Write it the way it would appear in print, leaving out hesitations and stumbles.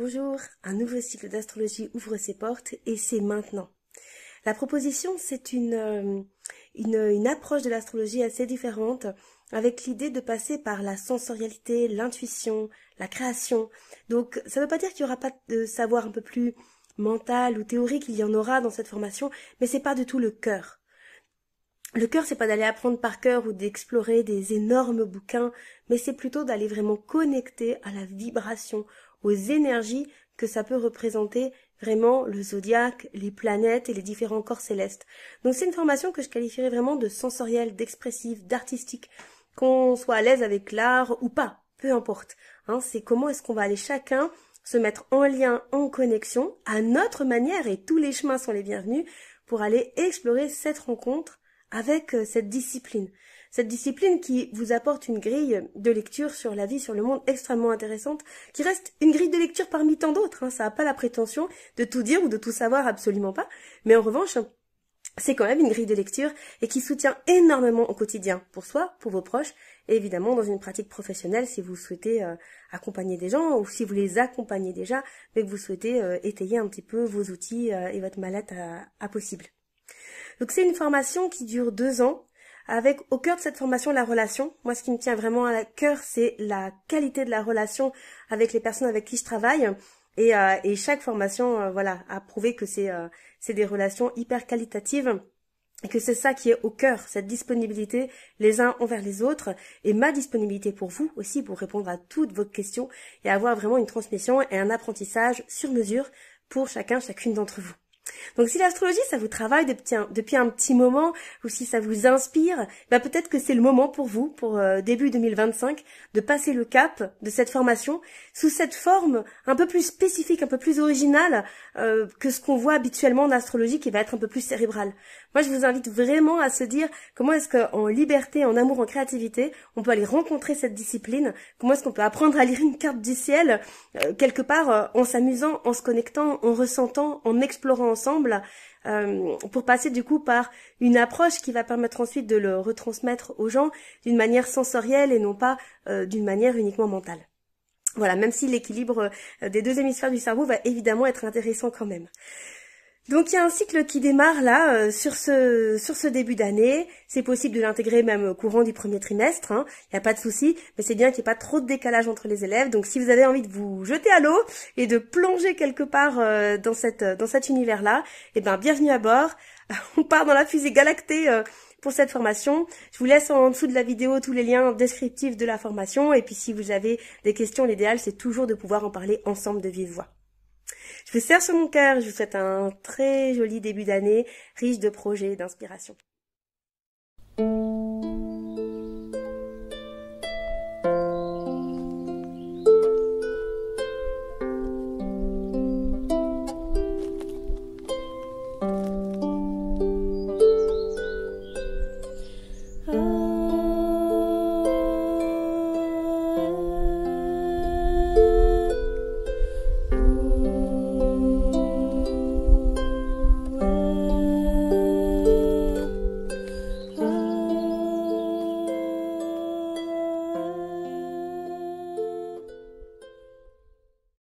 Bonjour, un nouveau cycle d'astrologie ouvre ses portes et c'est maintenant. La proposition, c'est une approche de l'astrologie assez différente avec l'idée de passer par la sensorialité, l'intuition, la création. Donc ça ne veut pas dire qu'il n'y aura pas de savoir un peu plus mental ou théorique, il y en aura dans cette formation, mais c'est pas du tout le cœur. Le cœur, c'est pas d'aller apprendre par cœur ou d'explorer des énormes bouquins, mais c'est plutôt d'aller vraiment connecter à la vibration, aux énergies que ça peut représenter vraiment le zodiaque, les planètes et les différents corps célestes. Donc c'est une formation que je qualifierais vraiment de sensorielle, d'expressive, d'artistique, qu'on soit à l'aise avec l'art ou pas, peu importe. C'est comment est-ce qu'on va aller chacun se mettre en lien, en connexion, à notre manière, et tous les chemins sont les bienvenus, pour aller explorer cette rencontre avec cette discipline. Cette discipline qui vous apporte une grille de lecture sur la vie, sur le monde extrêmement intéressante, qui reste une grille de lecture parmi tant d'autres. Ça n'a pas la prétention de tout dire ou de tout savoir, absolument pas. Mais en revanche, c'est quand même une grille de lecture et qui soutient énormément au quotidien, pour soi, pour vos proches, et évidemment dans une pratique professionnelle si vous souhaitez accompagner des gens ou si vous les accompagnez déjà, mais que vous souhaitez étayer un petit peu vos outils et votre mallette à possible. Donc c'est une formation qui dure 2 ans, avec au cœur de cette formation la relation. Moi, ce qui me tient vraiment à cœur, c'est la qualité de la relation avec les personnes avec qui je travaille. Et chaque formation, a prouvé que c'est des relations hyper qualitatives et que c'est ça qui est au cœur, cette disponibilité les uns envers les autres et ma disponibilité pour vous aussi pour répondre à toutes vos questions et avoir vraiment une transmission et un apprentissage sur mesure pour chacune d'entre vous. Donc si l'astrologie ça vous travaille depuis un petit moment ou si ça vous inspire, peut-être que c'est le moment pour vous, pour début 2025, de passer le cap de cette formation sous cette forme un peu plus spécifique, un peu plus originale que ce qu'on voit habituellement en astrologie qui va être un peu plus cérébrale. Moi je vous invite vraiment à se dire comment est-ce qu'en liberté, en amour, en créativité, on peut aller rencontrer cette discipline, comment est-ce qu'on peut apprendre à lire une carte du ciel quelque part en s'amusant, en se connectant, en ressentant, en explorant ensemble pour passer du coup par une approche qui va permettre ensuite de le retransmettre aux gens d'une manière sensorielle et non pas d'une manière uniquement mentale. Voilà, même si l'équilibre des 2 hémisphères du cerveau va évidemment être intéressant quand même. Donc il y a un cycle qui démarre là sur ce début d'année. C'est possible de l'intégrer même au courant du premier trimestre, il n'y a pas de souci, mais c'est bien qu'il n'y ait pas trop de décalage entre les élèves. Donc si vous avez envie de vous jeter à l'eau et de plonger quelque part dans cet univers-là, bienvenue à bord. On part dans la fusée galactée pour cette formation. Je vous laisse en dessous de la vidéo tous les liens descriptifs de la formation. Et puis si vous avez des questions, l'idéal c'est toujours de pouvoir en parler ensemble de vive voix. Je vous serre sur mon cœur, je vous souhaite un très joli début d'année, riche de projets et d'inspiration.